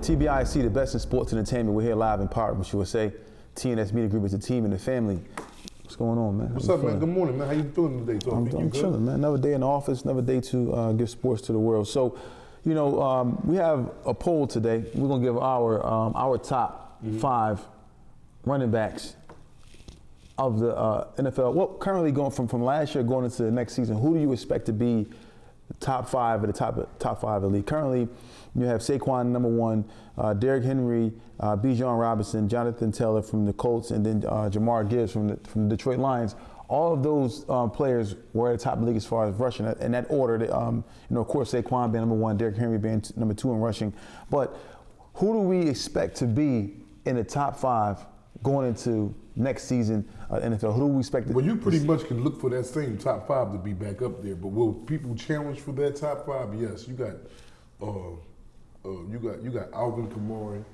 TBIC, the best in sports and entertainment. We're here live in Park, which you would say. TNS Media Group is a team and a family. What's going on, man? What's up, man? Good morning, man. How you feeling today, Toby? I'm chilling, man. Another day in the office, another day to give sports to the world. So, you know, we have a poll today. We're gonna give our top 5 running backs of the NFL. Well, currently going from last year going into the next season, who do you expect to be the top 5 of the top 5 of the league? Currently, you have Saquon number 1, Derrick Henry, Bijan Robinson, Jonathan Taylor from the Colts, and then Jahmyr Gibbs from the Detroit Lions. All of those players were at the top of the league as far as rushing. In that order, you know, of course, Saquon being number 1, Derrick Henry being number 2 in rushing. But who do we expect to be in the top 5 going into next season NFL? Who do we expect? Well, you pretty much can look for that same top 5 to be back up there. But will people challenge for that top 5? Yes, you got Alvin Kamara,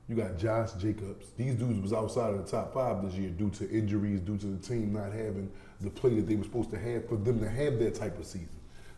you got Josh Jacobs. These dudes was outside of the top 5 this year due to injuries, due to the team not having the play that they were supposed to have for them to have that type of season.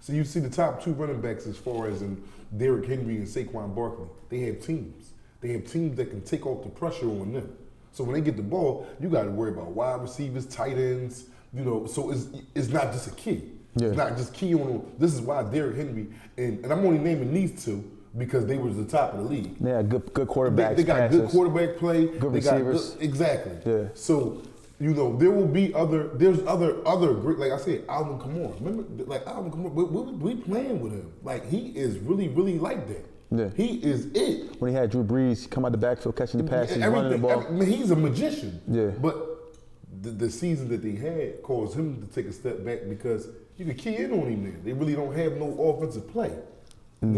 So you see the top 2 running backs as far as in Derrick Henry and Saquon Barkley. They have teams. They have teams that can take off the pressure on them. So when they get the ball, you got to worry about wide receivers, tight ends, you know. So it's not just a key. Yeah. It's not just key on them. This is why Derrick Henry, and I'm only naming these 2 because they was the top of the league. Yeah, good quarterbacks. They got passes, good quarterback play. Good receivers. Exactly. Yeah. So, you know, there will be there's other great, like I said, Alvin Kamara. Remember, like Alvin Kamara, we playing with him. Like, he is really, really like that. Yeah. He is it. When he had Drew Brees come out the backfield, catching the passes, running the ball. He's a magician. Yeah. But the season that they had caused him to take a step back because you could key in on him there. They really don't have no offensive play. So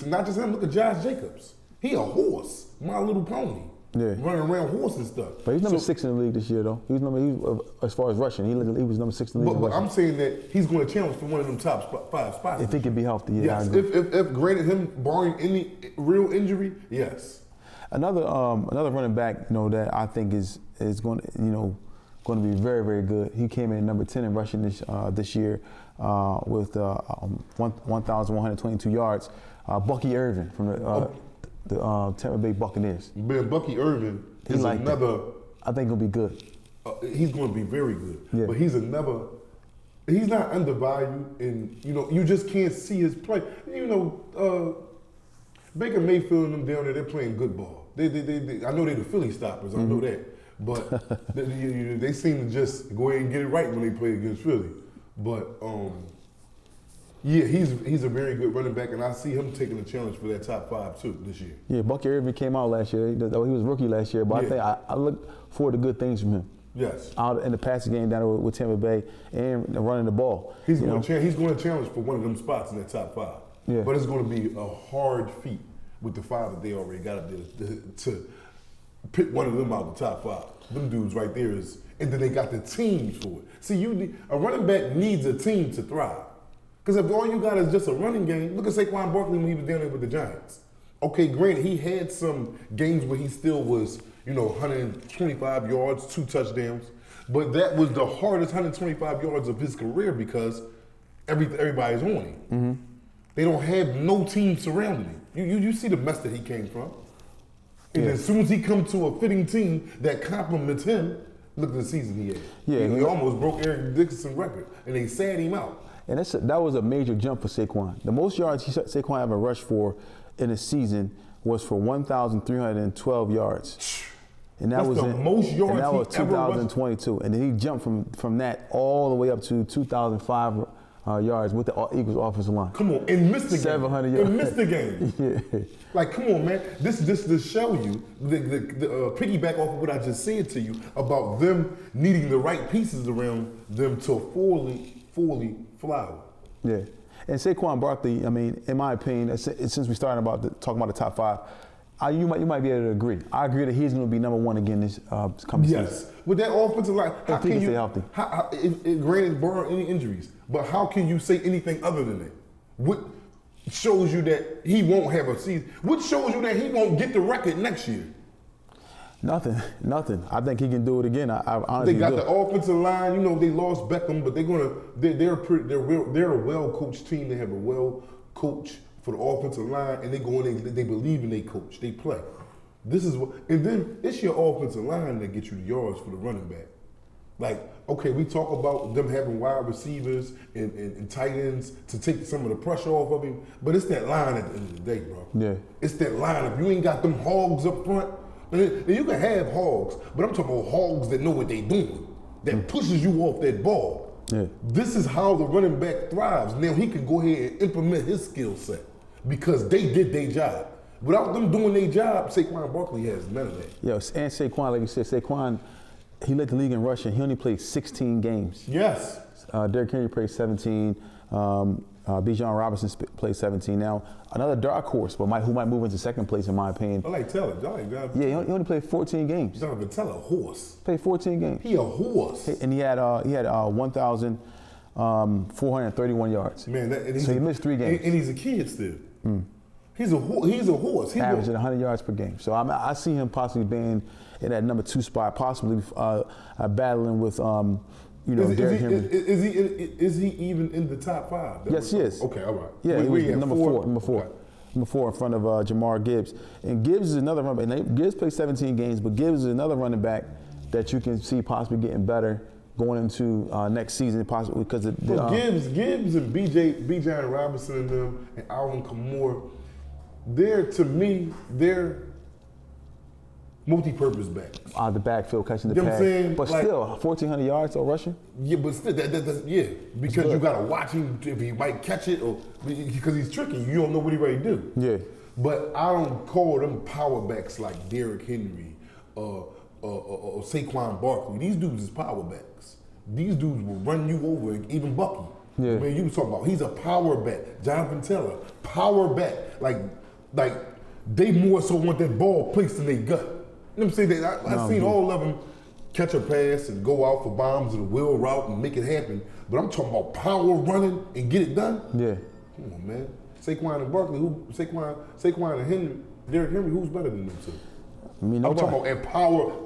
not just him, look at Josh Jacobs. He a horse, My Little Pony. Yeah. Running around horse and stuff. But he's number 6 in the league this year, though. He was as far as rushing, he was number 6 in the league. But I'm saying that he's going to challenge for one of them top 5 spots. If he can be healthy, yeah. Yes. If granted him barring any real injury, yes. Another running back, you know, that I think is going to, you know, going to be very, very good. He came in number 10 in rushing this year with 1,122 yards. Bucky Irvin from the Tampa Bay Buccaneers. Man, Bucky Irvin is another. I think he'll be good. He's going to be very good. Yeah. But he's not undervalued, and you know you just can't see his play. You know, Baker Mayfield and them down there, they're playing good ball. They I know they're the Philly stoppers. I know that, but they seem to just go ahead and get it right when they play against Philly. But yeah, he's a very good running back, and I see him taking the challenge for that top 5 too this year. Yeah, Bucky Irvin came out last year. He was rookie last year, but yeah. I think I look forward to good things from him. Yes. Out in the passing game down with Tampa Bay and running the ball. He's going to challenge for one of them spots in that top 5. Yeah. But it's going to be a hard feat with the 5 that they already got up there to pick one of them out of the top 5. Them dudes right there is, and then they got the teams for it. See, a running back needs a team to thrive. Because if all you got is just a running game, look at Saquon Barkley when he was down there with the Giants. Okay, granted, he had some games where he still was, you know, 125 yards, 2 touchdowns. But that was the hardest 125 yards of his career because everybody's on him. Mm-hmm. They don't have no team surrounding him. You see the mess that he came from. And as soon as he comes to a fitting team that complements him, look at the season he had. Yeah, he almost broke Eric Dickerson's record, and they sat him out. And that was a major jump for Saquon. The most yards Saquon ever rushed for in a season was for 1,312 yards. And that was the most yards and that was he ever 2022. And then he jumped from that all the way up to 2,005 yards with the Eagles offensive line. Come on, and missed the game. 700 yards. And missed the game. Yeah. Like, come on, man. This to show you, the piggyback off of what I just said to you about them needing the right pieces around them to fully fly. Yeah. And Saquon Barkley, I mean, in my opinion, since we started talking about the top 5, you might be able to agree. I agree that he's going to be number 1 again this coming season. Yes. With that offensive line, how if he can stay healthy. Granted, barring any injuries, but how can you say anything other than that? What shows you that he won't have a season? What shows you that he won't get the record next year? Nothing. I think he can do it again. I honestly They got the offensive line. You know, they lost Beckham, but they're a well-coached team. They have a well-coached for the offensive line, and they go in, they believe in their coach, they play. This is what, and then it's your offensive line that gets you the yards for the running back. Like, okay, we talk about them having wide receivers and tight ends to take some of the pressure off of him, but it's that line at the end of the day, bro. Yeah. It's that line. If you ain't got them hogs up front, then you can have hogs, but I'm talking about hogs that know what they doing, that pushes you off that ball. Yeah. This is how the running back thrives. Now he can go ahead and implement his skill set because they did their job. Without them doing their job, Saquon Barkley has none of that. Yeah, and Saquon, like you said, Saquon, he led the league in rushing. He only played 16 games. Yes. Derrick Henry played 17. Bijan Robinson played 17. Now, another dark horse, but who might move into second place, in my opinion. I like Taylor. Yeah, he only played 14 games. Jonathan Taylor, a horse. Played 14 games. He a horse. And he had 1,431 yards. Man, so he missed 3 games. And he's a kid still. He's a horse. He's averaging 100 yards per game. So I see him possibly being in that number 2 spot, possibly battling with Derrick Henry. Is he even in the top 5? Yes, he is. Okay, all right. Yeah, he was number 4. Okay. Number 4 in front of Jamar Gibbs. And Gibbs is another running back. Gibbs played 17 games, but Gibbs is another running back that you can see possibly getting better going into next season, possibly because Gibbs and Bijan Robinson and them and Alvin Kamara, they're multi-purpose backs. The backfield catching the You know pass. what I'm saying? But Like, still, 1,400 yards or rushing? Yeah, but still, because you got to watch him if he might catch it or because he's tricky. You don't know what he ready to do. Yeah. But I don't call them power backs like Derrick Henry or Saquon Barkley. These dudes is power backs. These dudes will run you over, even Bucky. Yeah. I mean, you was talking about, he's a power back. Jonathan Taylor, power back. Like they more so want that ball placed in their gut. You know what I'm saying? I've seen all of them catch a pass and go out for bombs and a wheel route and make it happen. But I'm talking about power running and get it done. Yeah. Come on, man. Saquon and Barkley, Saquon and Henry, Derrick Henry, who's better than them two? I'm talking about and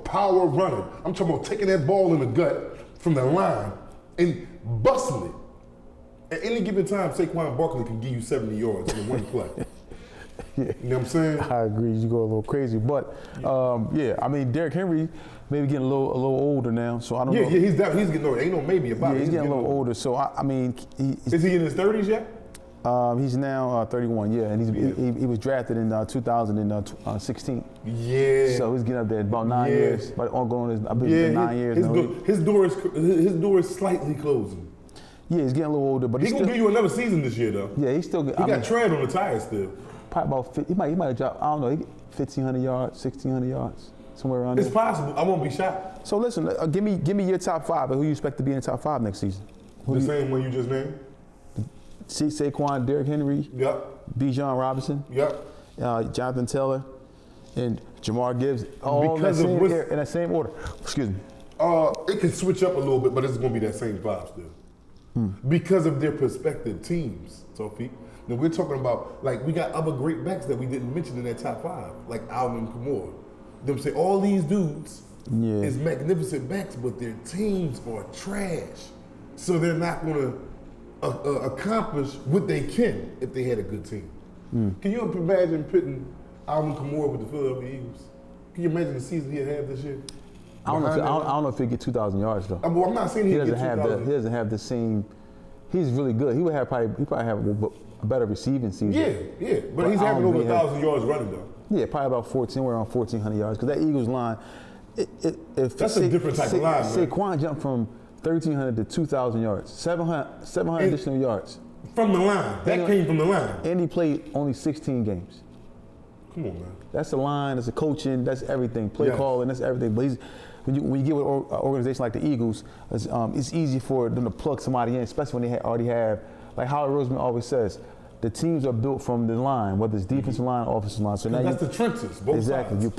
power running. I'm talking about taking that ball in the gut from the line and busting it. At any given time, Saquon Barkley can give you 70 yards in one play. Yeah. You know what I'm saying? I agree. You go a little crazy, but I mean, Derrick Henry maybe getting a little older now, so I don't know. Yeah, he's getting older. Ain't no maybe about it. He's getting a little older, so I mean, is he in his 30s yet? He's now 31. Yeah, and he was drafted in 2016. Yeah. So he's getting up there about 9 years, but ongoing I believe 9 years. His door is slightly closing. Yeah, he's getting a little older, but he's gonna give you another season this year, though. Yeah, he's still. He got tread on the tires still. Probably about 50, he might drop. I don't know. 1,500 yards, 1,600 yards, somewhere around there. It's possible. I won't be shocked. So listen, give me your top 5 and who you expect to be in the top 5 next season. Same one you just named. Saquon, Derrick Henry. Yep. Bijan Robinson. Yep. Jonathan Taylor, and Jamar Gibbs. All in that same order. Excuse me. It can switch up a little bit, but it's going to be that same 5 still. Because of their prospective teams, Sophie. Now we're talking about, like, we got other great backs that we didn't mention in that top 5, like Alvin Kamara. Them say all these dudes is magnificent backs, but their teams are trash. So they're not going to accomplish what they can if they had a good team. Can you imagine putting Alvin Kamara with the Philadelphia Eagles? Can you imagine the season he'll have this year? I don't know if he'll get 2,000 yards though. I'm not saying he doesn't have he doesn't have the same. He's really good. He probably have a better receiving season. Yeah, but he's having over 1,000 yards running though. Yeah, probably about 14, around 1,400 yards. Because that Eagles line, that's a different type of line, man. Saquon jumped from 1,300 to 2,000 yards, 700 additional yards. From the line. That came from the line. And he played only 16 games. Come on, man. That's the line, that's the coaching, that's everything. Play calling, that's everything. But when you get with an organization like the Eagles, it's easy for them to plug somebody in, especially when they already have, like Howard Roseman always says, the teams are built from the line, whether it's defensive line or offensive line. So now that's the trenches, both exactly. sides.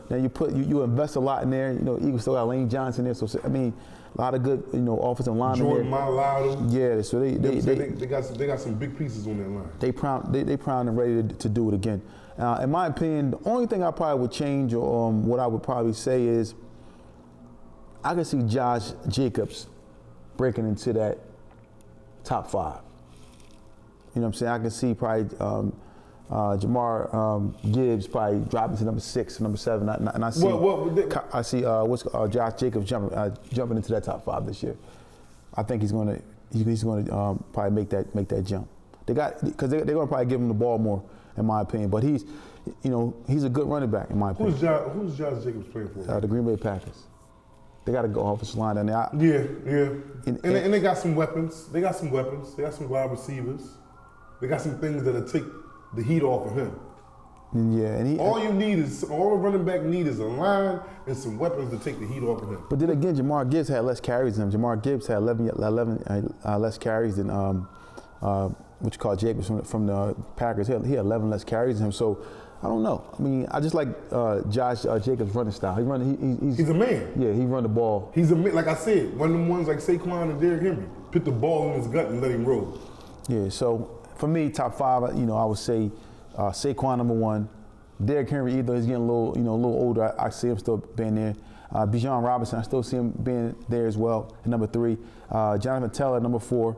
You invest a lot in there. You know, Eagles still got Lane Johnson there. So I mean, a lot of good, offensive linemen there. Jordan Mailata. Yeah, so they got some big pieces on that line. They primed and ready to do it again. In my opinion, the only thing I probably would change, or what I would probably say is, I can see Josh Jacobs breaking into that top 5. You know what I'm saying? I can see probably Jamar Gibbs probably dropping to number 6, number 7, and I see I see Josh Jacobs jumping into that top 5 this year. I think he's gonna probably make that jump. Because they're gonna probably give him the ball more, in my opinion. But he's a good running back, in my opinion. Who's Josh Jacobs playing for? The Green Bay Packers. They got to go offensive line down there. And they got some weapons. They got some wide receivers. They got some things that'll take the heat off of him. Yeah, and all a running back need is a line and some weapons to take the heat off of him. But then again, Jamar Gibbs had less carries than him. Jamar Gibbs had 11 less carries than what you call Jacobs from the Packers. He had 11 less carries than him. So I don't know. I mean, I just like Josh Jacobs' running style. He's a man. Yeah, he run the ball. He's a man. Like I said, one of them ones like Saquon and Derrick Henry. Put the ball in his gut and let him roll. Yeah. So for me, top 5, I would say Saquon number 1. Derrick Henry, either he's getting a little older. I see him still being there. Bijan Robinson, I still see him being there as well. And number 3, Jonathan Taylor, number 4.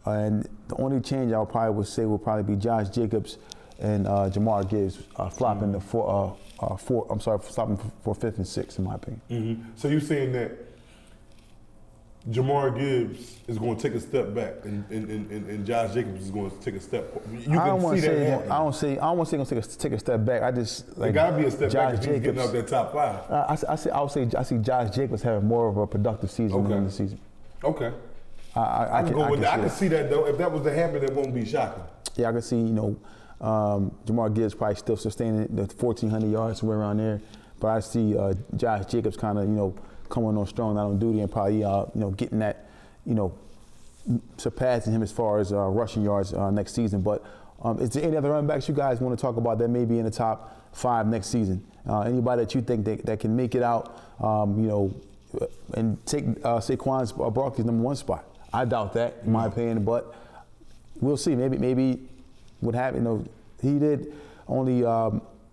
And the only change I would say will probably be Josh Jacobs and Jamar Gibbs flopping flopping for 5th and 6th, in my opinion. Mm-hmm. So you're saying that Jamar Gibbs is going to take a step back, and Josh Jacobs is going to take a step. I don't want to say he's going to take a step back. I just like. There got to be a step Josh back if he's getting up that top 5. I see Josh Jacobs having more of a productive season than the season. Okay. I can go with that. I can see that though. If that was to happen, it won't be shocking. Yeah, I can see Jamar Gibbs probably still sustaining the 1,400 yards somewhere around there, but I see Josh Jacobs kind of coming on strong, not on duty, and probably getting that surpassing him as far as rushing yards next season. But is there any other running backs you guys want to talk about that may be in the top 5 next season? Anybody that you think that can make it out, and take Saquon Barkley's number 1 spot? I doubt that, in my opinion, but we'll see. Maybe what happened. He did only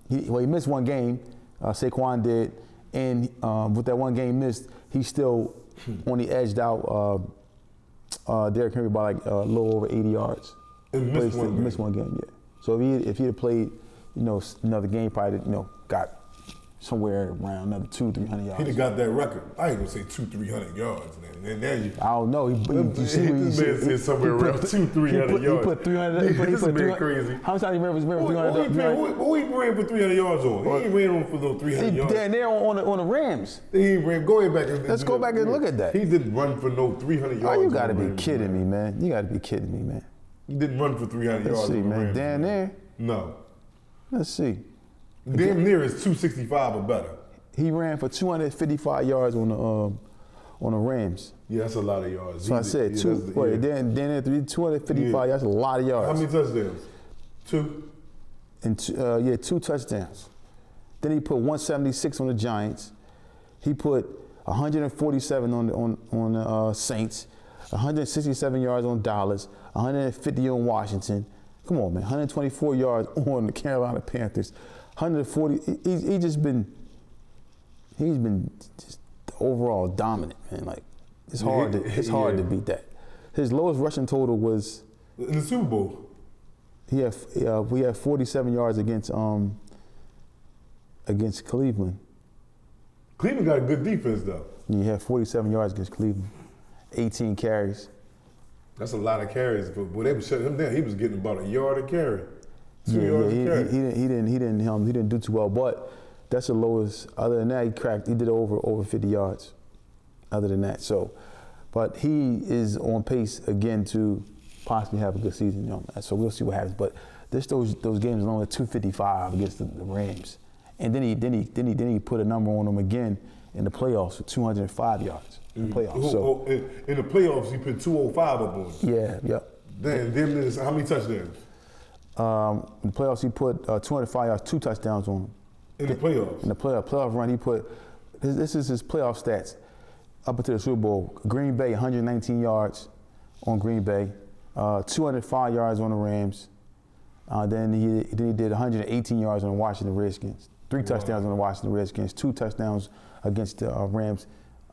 he missed 1 game. Saquon did, and with that 1 game missed, he still only edged out Derrick Henry by like a little over 80 yards. And missed one game, yeah. So if he had played, another game, probably got somewhere around another 200-300 yards. He'd have got that record. I ain't gonna say 200-300 yards, man. And now I don't know. This man said somewhere around 200-300 yards. He put 300. This man crazy. How much time you remember 300? Who he ran for 300 yards on? He ain't ran on for those 300 yards. Down there on the Rams. He ran. Go ahead back. Let's go back and look at that. He didn't run for no 300 yards. Oh, you got to be kidding me, man. You got to be kidding me, man. He didn't run for 300 yards. Let's see, man. Down there. No. Let's see. Damn near is 265 or better. He ran for 255 yards on the Rams. Yeah, that's a lot of yards. So I said 255 yards. That's a lot of yards. How many touchdowns? 2. And 2 touchdowns. Then he put 176 on the Giants. He put 147 on the Saints. 167 yards on Dallas. 150 on Washington. Come on, man. 124 yards on the Carolina Panthers. 140. He's been just overall dominant, man. Like it's hard to beat that. His lowest rushing total was in the Super Bowl. We had 47 yards against Cleveland. Cleveland got a good defense though. He had 47 yards against Cleveland. 18 carries. That's a lot of carries, but when they were shutting him down, he was getting about a yard a carry. 2 yards a carry. He didn't do too well, but that's the lowest. Other than that, he did over 50 yards. Other than that, but he is on pace again to possibly have a good season. So we'll see what happens. But those games are only 255 against the Rams, and then he put a number on them again in the playoffs for 205 yards in the playoffs. In the playoffs, he put 205 up on him. Yeah, yep. Then how many touchdowns? In the playoffs, he put 205 yards, 2 touchdowns on him. In the playoffs? In the playoff run, he put, this is his playoff stats up until the Super Bowl. Green Bay, 119 yards on Green Bay, 205 yards on the Rams. Then he did 118 yards on the Washington Redskins, 3 touchdowns on the Washington Redskins, 2 touchdowns against the Rams.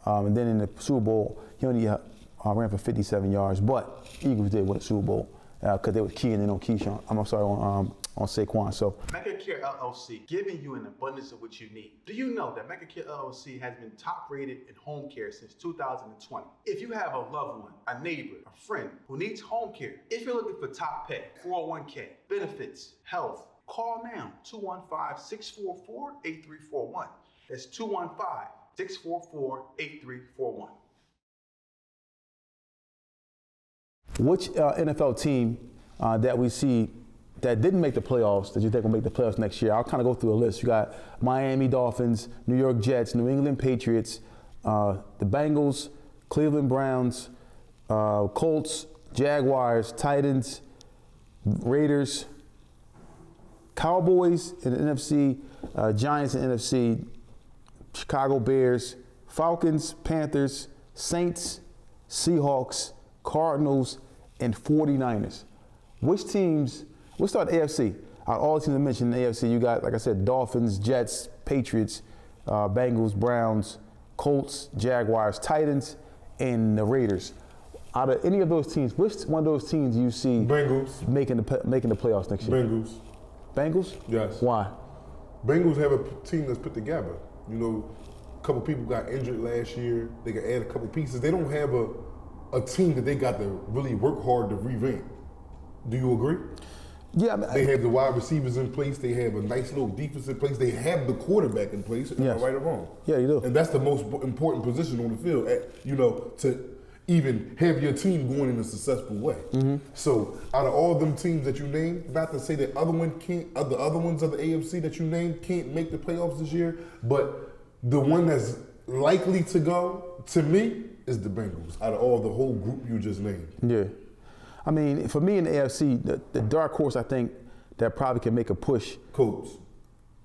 And then in the Super Bowl, he only ran for 57 yards, but Eagles did win the Super Bowl. because they were keying in on Keyshawn. I'm sorry, on Saquon. So MegaCare LLC, giving you an abundance of what you need. Do you know that MegaCare LLC has been top rated in home care since 2020? If you have a loved one, a neighbor, a friend who needs home care, if you're looking for top pay, 401k, benefits, health, call now, 215-644-8341. That's 215-644-8341. which NFL team that we see that didn't make the playoffs that you think will make the playoffs next year? I'll kind of go through a list. You got Miami Dolphins, New York Jets, New England Patriots, the Bengals, Cleveland Browns, Colts, Jaguars, Titans, Raiders, Cowboys in the NFC, Giants in the NFC, Chicago Bears, Falcons, Panthers, Saints, Seahawks, Cardinals, and 49ers. Which teams, we'll start AFC. Out of all the teams I mentioned in the AFC, you got, like I said, Dolphins, Jets, Patriots, Bengals, Browns, Colts, Jaguars, Titans, and the Raiders. Out of any of those teams, which one of those teams do you see Bengals. making the playoffs next year? Bengals. Bengals? Yes. Why? Bengals have a team that's put together. You know, a couple people got injured last year. They can add a couple pieces. They don't have a team that they got to really work hard to revamp. Do you agree? Yeah, They have the wide receivers in place. They have a nice little defense in place. They have the quarterback in place. Am I Yes. right or wrong? Yeah, you do. And that's the most important position on the field, to even have your team going in a successful way. Mm-hmm. So out of all them teams that you named, not to say that other ones of the AFC that you named can't make the playoffs this year, but the one that's likely to go, to me, is the Bengals, out of all the whole group you just named. Yeah. I mean, for me in the AFC, the dark horse I think that probably can make a push. Colts.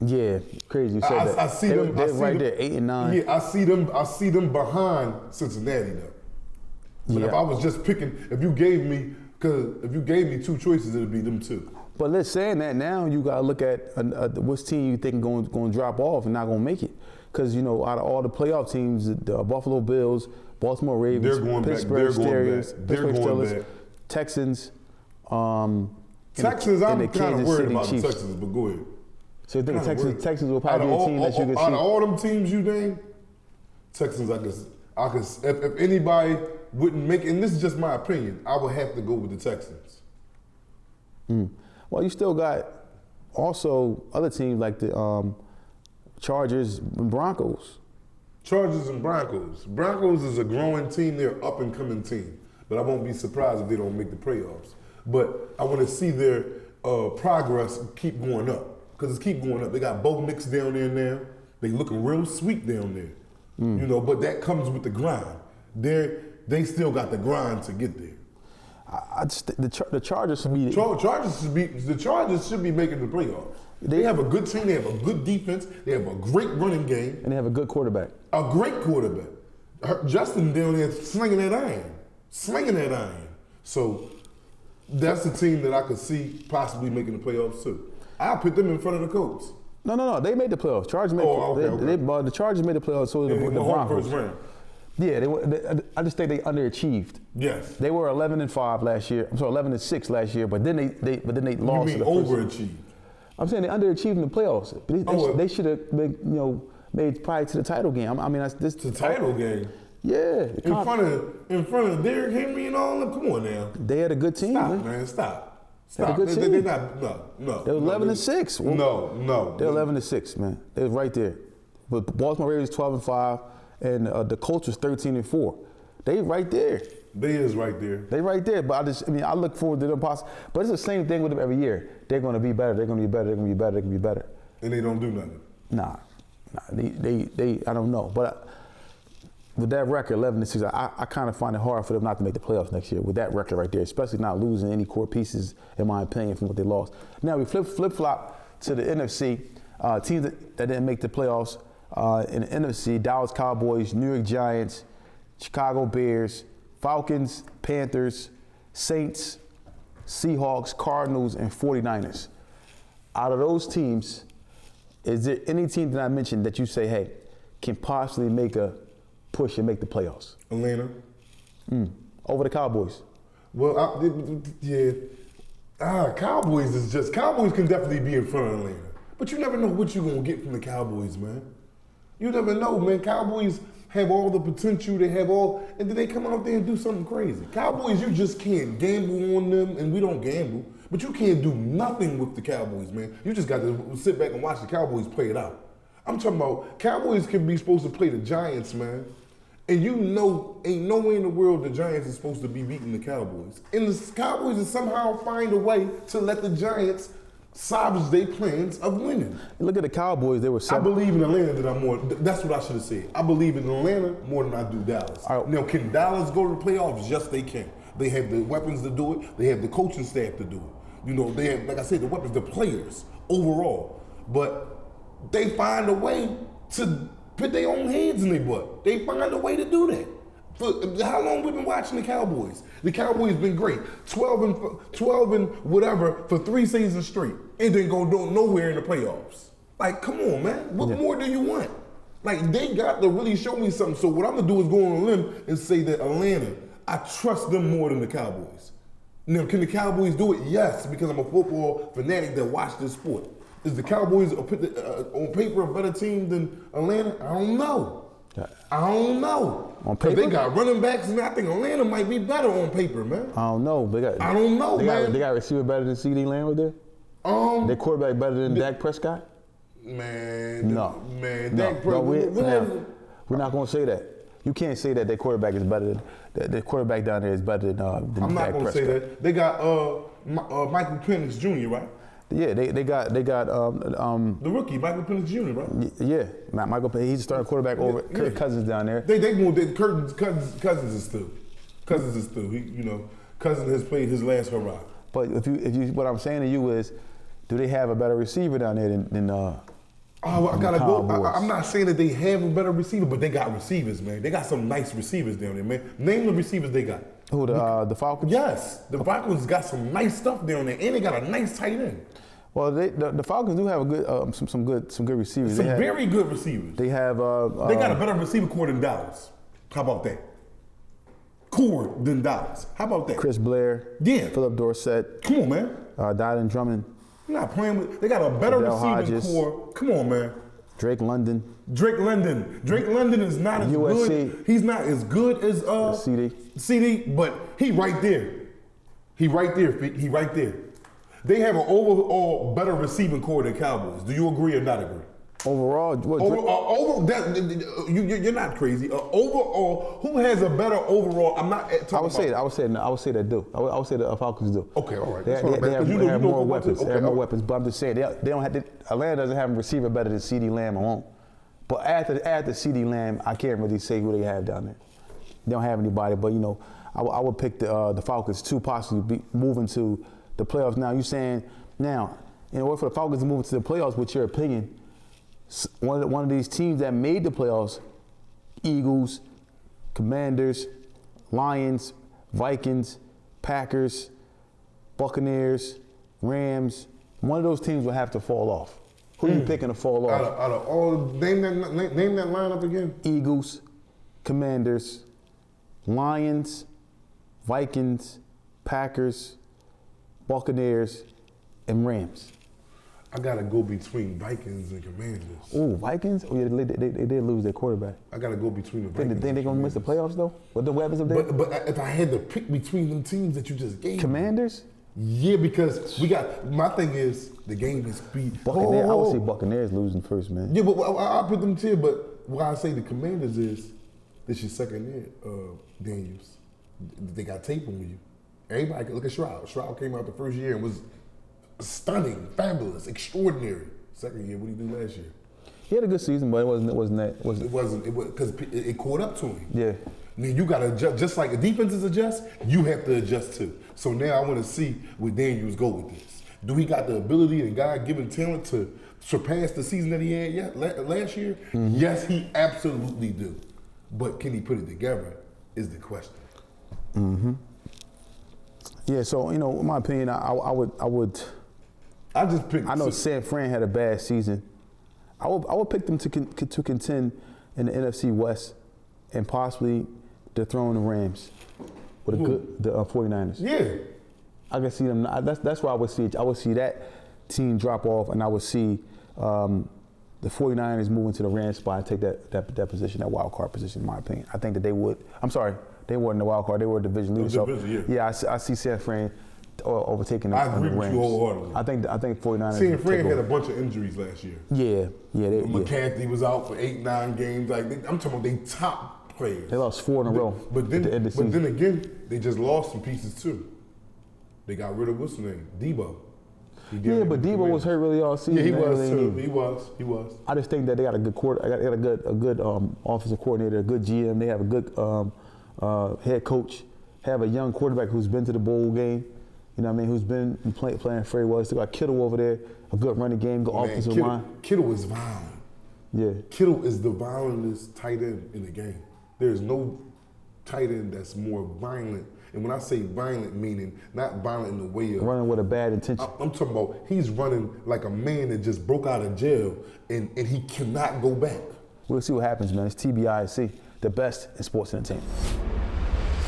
Yeah, crazy you said that. I see them. They're I see right them, there, 8 and 9. Yeah, I see them behind Cincinnati though. But Yeah. if I was just picking, if you gave me two choices, it'd be them two. But let's saying that now, you got to look at which team you think going to drop off and not going to make it. Because, out of all the playoff teams, the Buffalo Bills, Baltimore Ravens, They're going back. Pittsburgh They're going Steelers, back. They're Pittsburgh going Steelers, back. Texans, Texans, I'm and the kind of Kansas worried City about the Chiefs. Texans, but go ahead. So you think Kinda worried. Texans will probably be a team that you can Out of see? all them teams you named, Texans, I could. If anybody wouldn't make it, and this is just my opinion, I would have to go with the Texans. Well, you still got also other teams like the Chargers and Broncos. Chargers and Broncos. Broncos is a growing team. They're an up-and-coming team. But I won't be surprised if they don't make the playoffs. But I want to see their progress keep going up. Because it's keep going up. They got Bo Nix down there now. They looking real sweet down there. But that comes with the grind. They still got the grind to get there. I just the Chargers should be The Chargers should be making the playoffs. They have a good team. They have a good defense. They have a great running game. and they have a good quarterback. A great quarterback. Justin down there slinging that iron. So that's the team that I could see possibly making the playoffs too. I'll put them in front of the Colts. No, they made the playoffs. Chargers made the Chargers made the playoffs. So did the Broncos. First round. Yeah, I just think they underachieved. Yes. They were 11-5 last year. I'm sorry, 11-6 last year. But then they You lost. mean to the first. overachieved? I'm saying they underachieved in the playoffs. They should have made probably to the title game. I mean, that's The title game. Yeah, In front of Derrick Henry and all them. Come on now. they had a good team. Stop, man. man. Stop. Had a Stop. good They're team. not. No. They were 11-6. No. They're 11-6, man. They was right there. But the Baltimore Ravens 12-5, and the Colts was 13-4. They right there. They is right there. They right there. But I look forward to them possible. But it's the same thing with them every year. They're going to be better. They're going to be better. They're going to be better. They're going to be better. And they don't do nothing. Nah. They I don't know. But with that record, 11-6, I kind of find it hard for them not to make the playoffs next year with that record right there, especially not losing any core pieces, in my opinion, from what they lost. Now we flip-flop to the NFC. Teams that didn't make the playoffs in the NFC: Dallas Cowboys, New York Giants, Chicago Bears, Falcons, Panthers, Saints, Seahawks, Cardinals, and 49ers. Out of those teams, is there any team that I mentioned that you say, hey, can possibly make a push and make the playoffs? Atlanta. Over the Cowboys. Well, yeah. Cowboys can definitely be in front of Atlanta. But you never know what you're going to get from the Cowboys, man. You never know, man. Cowboys have all the potential, and then they come out there and do something crazy. Cowboys, you just can't gamble on them, and we don't gamble, but you can't do nothing with the Cowboys, man. You just got to sit back and watch the Cowboys play it out. I'm talking about Cowboys can be supposed to play the Giants, man. And you know, ain't no way in the world the Giants are supposed to be beating the Cowboys. And the Cowboys will somehow find a way to let the Giants salvage their plans of winning. Look at the Cowboys. They were I believe in Atlanta that's what I should have said. I believe in Atlanta more than I do Dallas. Right. Now, can Dallas go to the playoffs? Yes, they can. They have the weapons to do it. They have the coaching staff to do it. You know, they have, like I said, the weapons, the players overall. But they find a way to put their own hands in their butt. They find a way to do that. For how long we've been watching the Cowboys? The Cowboys been great, 12 and whatever for 3 seasons straight, and then go nowhere in the playoffs. Like, come on, man. What more do you want? Like, they got to really show me something. So what I'm gonna do is go on a limb and say that Atlanta, I trust them more than the Cowboys. Now, can the Cowboys do it? Yes, because I'm a football fanatic that watch this sport. Is the Cowboys on paper a better team than Atlanta? I don't know. I don't know. On paper, they got running backs, and I think Atlanta might be better on paper, man. I don't know. I don't know, man. They got a receiver better than CeeDee Lamb over there? Their quarterback better than Dak Prescott? Man, no. Man, no. Dak Prescott. We're not going to say that. You can't say that their quarterback is better than the quarterback down there is better than Dak Prescott. I'm not going to say that. They got Michael Penix Jr., right? Yeah, they got the rookie, Michael Penix Jr., right? Yeah, Michael Penix. He's a starting quarterback over Kirk Cousins down there. Cousins is still. Cousins has played his last hurrah. But if you, what I'm saying to you is, do they have a better receiver down there than I gotta go. I'm not saying that they have a better receiver, but they got receivers, man. They got some nice receivers down there, man. Name the receivers they got. Who, the Falcons? Yes, the Falcons got some nice stuff down there, and they got a nice tight end. Well, the Falcons do have a good, some good receivers. Some very good receivers. They have. They got a better receiver core than Dallas. How about that? Core than Dallas. How about that? Chris Blair. Yeah. Philip Dorsett. Come on, man. Dylan Drummond. You're not playing with. They got a better receiving Hodges. core. Come on, man. Drake London. Drake London is not as USC. good. He's not as good as CD, but he right there. He right there. They have an overall better receiving core than Cowboys. Do you agree or not agree? Overall, you're not crazy. Overall, who has a better overall? I'm not talking I would say that do. I would say the Falcons do. Okay, all right. They have more weapons. They have more weapons. But I'm just saying they don't have. Atlanta doesn't have a receiver better than CeeDee Lamb alone. But after CeeDee Lamb, I can't really say who they have down there. They don't have anybody. But I would pick the Falcons to possibly be moving to the playoffs. Now you're saying in order for the Falcons to move into the playoffs, what's your opinion? One of these teams that made the playoffs, Eagles, Commanders, Lions, Vikings, Packers, Buccaneers, Rams, one of those teams will have to fall off. Who are you picking to fall off? Out of all, name that lineup again. Eagles, Commanders, Lions, Vikings, Packers, Buccaneers, and Rams. I gotta go between Vikings and Commanders. Oh, Vikings? Oh, yeah, they did lose their quarterback. I gotta go between the Vikings. Think they're gonna miss the playoffs though? With the weapons up there? But if I had to pick between them teams that you just gave Commanders? Yeah, because my thing is the game is speed. Buccaneers, I would say Buccaneers losing first, man. Yeah, but I'll put them tier. But why I say the Commanders is this your second year, Daniels. They got tape on you. Everybody can look at Shroud. Shroud came out the first year and was stunning, fabulous, extraordinary. Second year, what did he do last year? He had a good season, but it wasn't because it caught up to him. Yeah. I mean, you gotta adjust, just like the defenses adjust, you have to adjust too. So now I want to see where Daniels go with this. Do he got the ability and God-given talent to surpass the season that he had last year? Mm-hmm. Yes, he absolutely do. But can he put it together is the question. Mm-hmm. Yeah, so in my opinion, I would. I just picked. I know San Fran had a bad season. I would pick them to contend in the NFC West and possibly dethrone the Rams with the 49ers. Yeah. I can see them. That's why I would see it. I would see that team drop off, and I would see the 49ers moving to the Rams spot and take that position, that wild card position, in my opinion. I think that they would. I'm sorry, they weren't the wild card. They were a division leader. Yeah, I see San Fran overtaking the I agree Rams. with you wholeheartedly. I think 49ers. San Fran had a bunch of injuries last year. Yeah. McCarthy was out for 8-9 games. I'm talking about they top players. They lost 4 in a row. But at the end of the season. then again, they just lost some pieces too. They got rid of what's his name, Debo. Yeah, but Debo was hurt really all season. Yeah, he man. was Really too. He was. I just think that they got a good a good offensive coordinator, a good GM. They have a good head coach. Have a young quarterback who's been to the bowl game. You know what I mean? Who's been playing very well. They still got Kittle over there, a good running game, good offensive line. Kittle is violent. Yeah. Kittle is the violentest tight end in the game. There is no tight end that's more violent. And when I say violent, meaning not violent in the way of running with a bad intention. I'm talking about he's running like a man that just broke out of jail and he cannot go back. We'll see what happens, man. It's TBIC, the best in sports entertainment.